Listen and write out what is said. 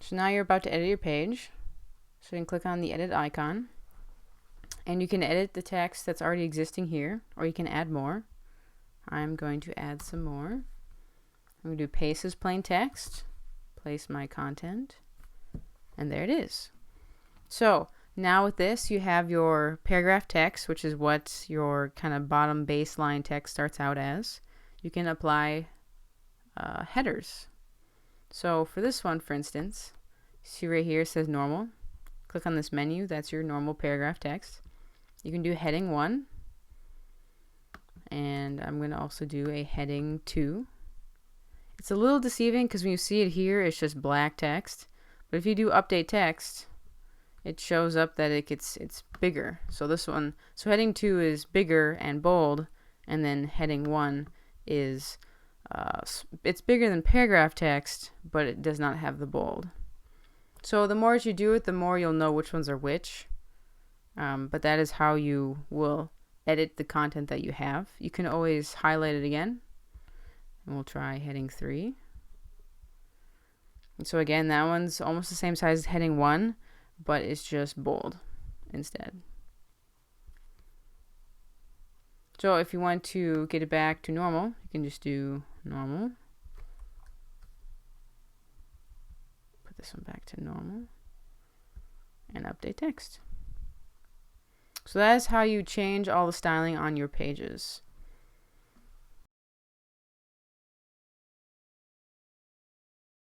So now you're about to edit your page. So you can click on the edit icon, and you can edit the text that's already existing here, or you can add more. I'm going to add some more. I'm going to do paste as plain text, place my content, and there it is. So now with this, you have your paragraph text, which is what your kind of bottom baseline text starts out as. You can apply headers. So for this one, for instance, see right here it says normal. Click on this menu, that's your normal paragraph text. You can do heading 1, and I'm going to also do a heading 2. It's a little deceiving because when you see it here, it's just black text. But if you do update text, it shows up that it's bigger. So this one, so heading 2 is bigger and bold, and then heading 1 is it's bigger than paragraph text, but it does not have the bold. So the more as you do it, the more you'll know which ones are which. But that is how you will edit the content that you have. You can always highlight it again. And we'll try heading 3. And so again, that one's almost the same size as heading 1, but it's just bold instead. So if you want to get it back to normal, you can just do normal. Put this one back to normal. And update text. So that is how you change all the styling on your pages.